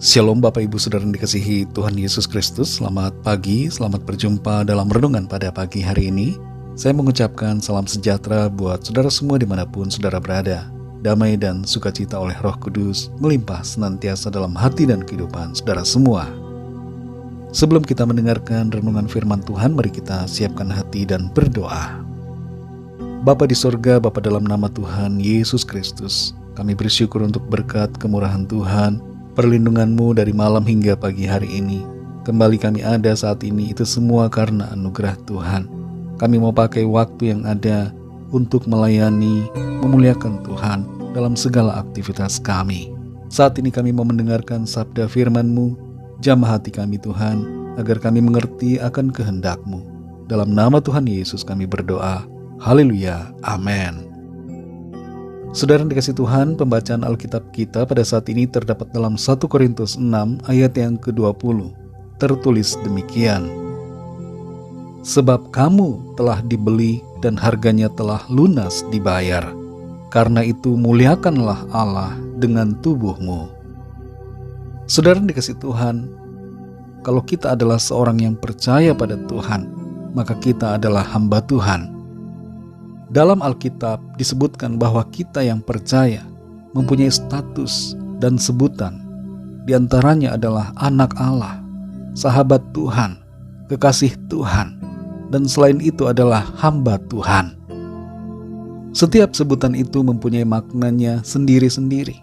Shalom Bapak Ibu Saudara yang dikasihi Tuhan Yesus Kristus. Selamat pagi, selamat berjumpa dalam renungan pada pagi hari ini. Saya mengucapkan salam sejahtera buat saudara semua dimanapun saudara berada. Damai dan sukacita oleh Roh Kudus melimpah senantiasa dalam hati dan kehidupan saudara semua. Sebelum kita mendengarkan renungan firman Tuhan, mari kita siapkan hati dan berdoa. Bapa di sorga, Bapa dalam nama Tuhan Yesus Kristus, kami bersyukur untuk berkat kemurahan Tuhan, perlindungan-Mu dari malam hingga pagi hari ini. Kembali kami ada saat ini, itu semua karena anugerah Tuhan. Kami mau pakai waktu yang ada untuk melayani, memuliakan Tuhan dalam segala aktivitas kami. Saat ini kami mau mendengarkan sabda firman-Mu. Jamah hati kami Tuhan, agar kami mengerti akan kehendak-Mu. Dalam nama Tuhan Yesus kami berdoa. Haleluya, amin. Saudara yang dikasih Tuhan, pembacaan Alkitab kita pada saat ini terdapat dalam 1 Korintus 6 ayat yang ke-20. Tertulis demikian. Sebab kamu telah dibeli dan harganya telah lunas dibayar. Karena itu muliakanlah Allah dengan tubuhmu. Saudara yang dikasih Tuhan, kalau kita adalah seorang yang percaya pada Tuhan, maka kita adalah hamba Tuhan. Dalam Alkitab disebutkan bahwa kita yang percaya mempunyai status dan sebutan. Di antaranya adalah anak Allah, sahabat Tuhan, kekasih Tuhan, dan selain itu adalah hamba Tuhan. Setiap sebutan itu mempunyai maknanya sendiri-sendiri.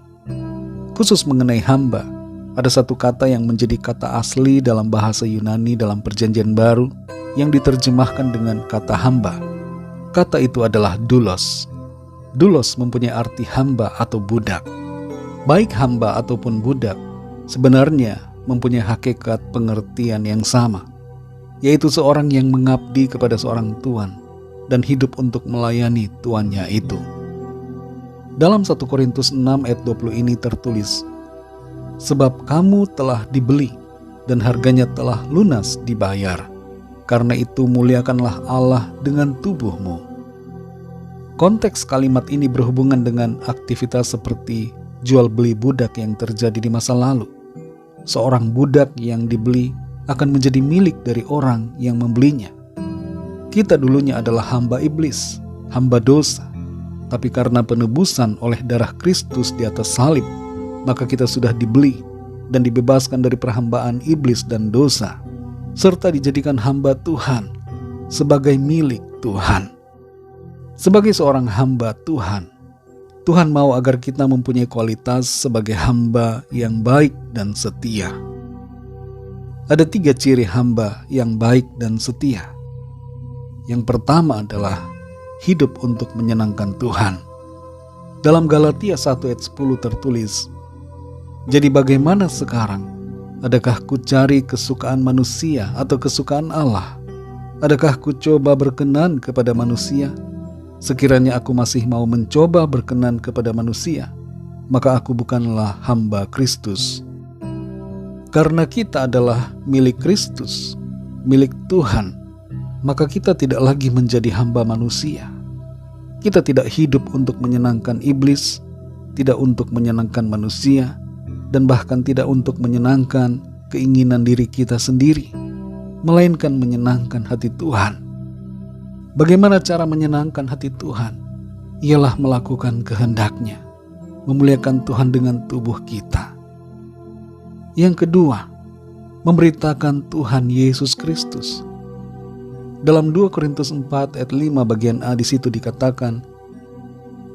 Khusus mengenai hamba, ada satu kata yang menjadi kata asli dalam bahasa Yunani dalam Perjanjian Baru yang diterjemahkan dengan kata hamba. Kata itu adalah doulos. Doulos mempunyai arti hamba atau budak. Baik hamba ataupun budak sebenarnya mempunyai hakikat pengertian yang sama, yaitu seorang yang mengabdi kepada seorang tuan dan hidup untuk melayani tuannya itu. Dalam 1 Korintus 6 ayat 20 ini tertulis, sebab kamu telah dibeli dan harganya telah lunas dibayar. Karena itu muliakanlah Allah dengan tubuhmu. Konteks kalimat ini berhubungan dengan aktivitas seperti jual beli budak yang terjadi di masa lalu. Seorang budak yang dibeli akan menjadi milik dari orang yang membelinya. Kita dulunya adalah hamba iblis, hamba dosa. Tapi karena penebusan oleh darah Kristus di atas salib, maka kita sudah dibeli dan dibebaskan dari perhambaan iblis dan dosa, serta dijadikan hamba Tuhan sebagai milik Tuhan. Sebagai seorang hamba Tuhan, Tuhan mau agar kita mempunyai kualitas sebagai hamba yang baik dan setia. Ada 3 ciri hamba yang baik dan setia. Yang pertama adalah hidup untuk menyenangkan Tuhan. Dalam Galatia 1 ayat 10 tertulis, jadi bagaimana sekarang? Adakah ku cari kesukaan manusia atau kesukaan Allah? Adakah ku coba berkenan kepada manusia? Sekiranya aku masih mau mencoba berkenan kepada manusia, maka aku bukanlah hamba Kristus. Karena kita adalah milik Kristus, milik Tuhan, maka kita tidak lagi menjadi hamba manusia. Kita tidak hidup untuk menyenangkan iblis, tidak untuk menyenangkan manusia, dan bahkan tidak untuk menyenangkan keinginan diri kita sendiri, melainkan menyenangkan hati Tuhan. Bagaimana cara menyenangkan hati Tuhan? Ialah melakukan kehendak-Nya, memuliakan Tuhan dengan tubuh kita. Yang kedua, memberitakan Tuhan Yesus Kristus. Dalam 2 Korintus 4 ayat 5 bagian A di situ dikatakan,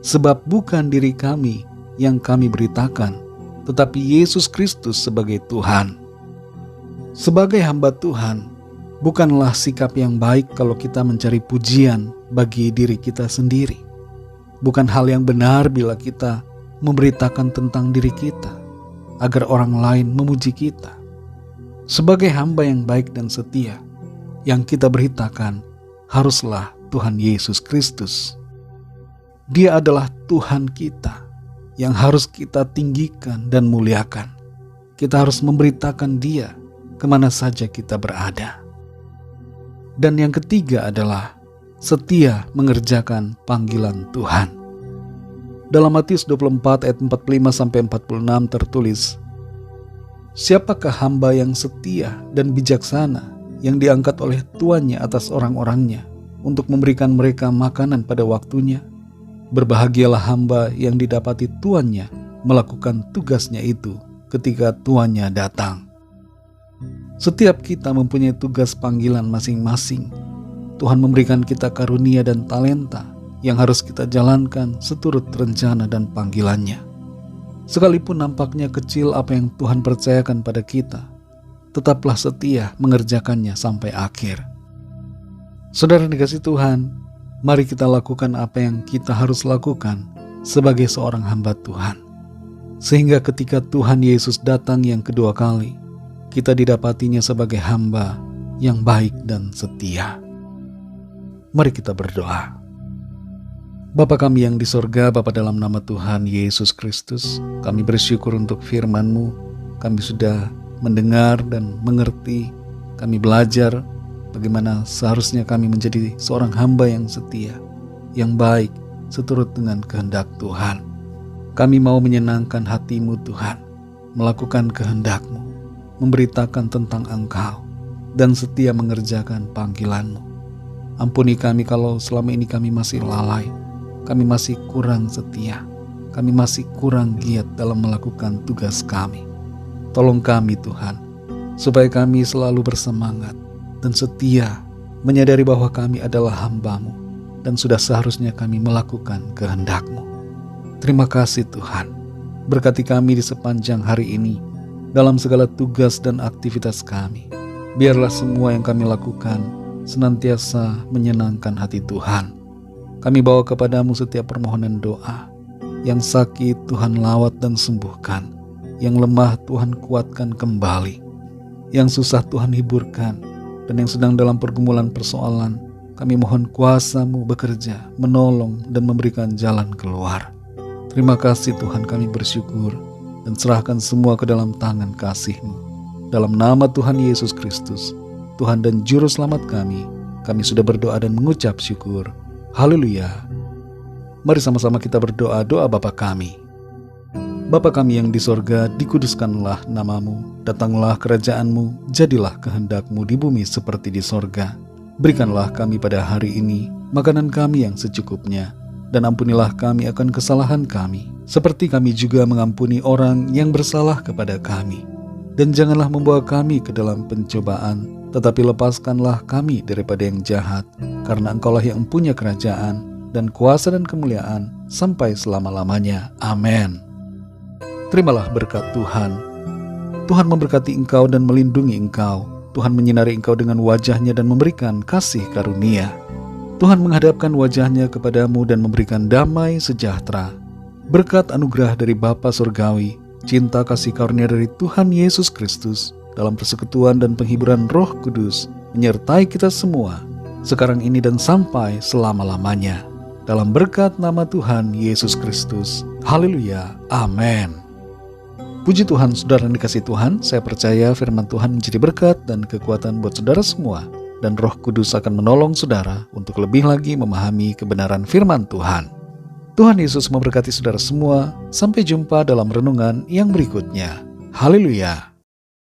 sebab bukan diri kami yang kami beritakan, tetapi Yesus Kristus sebagai Tuhan. Sebagai hamba Tuhan, bukanlah sikap yang baik kalau kita mencari pujian bagi diri kita sendiri. Bukan hal yang benar bila kita memberitakan tentang diri kita, agar orang lain memuji kita. Sebagai hamba yang baik dan setia, yang kita beritakan haruslah Tuhan Yesus Kristus. Dia adalah Tuhan kita, yang harus kita tinggikan dan muliakan. Kita harus memberitakan Dia kemana saja kita berada. Dan yang ketiga adalah setia mengerjakan panggilan Tuhan. Dalam Matius 24 ayat 45-46 tertulis, Siapakah hamba yang setia dan bijaksana yang diangkat oleh tuannya atas orang-orangnya untuk memberikan mereka makanan pada waktunya? Berbahagialah hamba yang didapati tuannya melakukan tugasnya itu ketika tuannya datang. Setiap kita mempunyai tugas panggilan masing-masing. Tuhan memberikan kita karunia dan talenta yang harus kita jalankan seturut rencana dan panggilannya. Sekalipun nampaknya kecil apa yang Tuhan percayakan pada kita, tetaplah setia mengerjakannya sampai akhir. Saudara dikasih Tuhan, mari kita lakukan apa yang kita harus lakukan sebagai seorang hamba Tuhan. Sehingga ketika Tuhan Yesus datang yang kedua kali, kita didapatinya sebagai hamba yang baik dan setia. Mari kita berdoa. Bapa kami yang di sorga, Bapa dalam nama Tuhan Yesus Kristus, kami bersyukur untuk firman-Mu. Kami sudah mendengar dan mengerti, kami belajar bagaimana seharusnya kami menjadi seorang hamba yang setia, yang baik, seturut dengan kehendak Tuhan. Kami mau menyenangkan hati-Mu Tuhan, melakukan kehendak-Mu, memberitakan tentang Engkau, dan setia mengerjakan panggilan-Mu. Ampuni kami kalau selama ini kami masih lalai, kami masih kurang setia, kami masih kurang giat dalam melakukan tugas kami. Tolong kami Tuhan, supaya kami selalu bersemangat dan setia, menyadari bahwa kami adalah hamba-Mu, dan sudah seharusnya kami melakukan kehendak-Mu. Terima kasih Tuhan, berkati kami di sepanjang hari ini, dalam segala tugas dan aktivitas kami. Biarlah semua yang kami lakukan senantiasa menyenangkan hati Tuhan. Kami bawa kepadamu setiap permohonan doa. Yang sakit Tuhan lawat dan sembuhkan, yang lemah Tuhan kuatkan kembali, yang susah Tuhan hiburkan, dan yang sedang dalam pergumulan persoalan, kami mohon kuasa-Mu bekerja, menolong dan memberikan jalan keluar. Terima kasih Tuhan, kami bersyukur dan serahkan semua ke dalam tangan kasih-Mu. Dalam nama Tuhan Yesus Kristus, Tuhan dan Juru Selamat kami sudah berdoa dan mengucap syukur. Haleluya. Mari sama-sama kita berdoa doa Bapa kami. Bapa kami yang di sorga, dikuduskanlah nama-Mu, datanglah kerajaan-Mu, jadilah kehendak-Mu di bumi seperti di sorga. Berikanlah kami pada hari ini makanan kami yang secukupnya, dan ampunilah kami akan kesalahan kami, seperti kami juga mengampuni orang yang bersalah kepada kami. Dan janganlah membawa kami ke dalam pencobaan, tetapi lepaskanlah kami daripada yang jahat, karena Engkaulah yang punya kerajaan dan kuasa dan kemuliaan sampai selama-lamanya. Amin. Terimalah berkat Tuhan. Tuhan memberkati engkau dan melindungi engkau. Tuhan menyinari engkau dengan wajah-Nya dan memberikan kasih karunia. Tuhan menghadapkan wajah-Nya kepadamu dan memberikan damai sejahtera. Berkat anugerah dari Bapa Surgawi, cinta kasih karunia dari Tuhan Yesus Kristus, dalam persekutuan dan penghiburan Roh Kudus menyertai kita semua, sekarang ini dan sampai selama-lamanya. Dalam berkat nama Tuhan Yesus Kristus. Haleluya. Amin. Puji Tuhan, saudara yang dikasihi Tuhan, saya percaya firman Tuhan menjadi berkat dan kekuatan buat saudara semua, dan Roh Kudus akan menolong saudara untuk lebih lagi memahami kebenaran firman Tuhan. Tuhan Yesus memberkati saudara semua. Sampai jumpa dalam renungan yang berikutnya. Haleluya.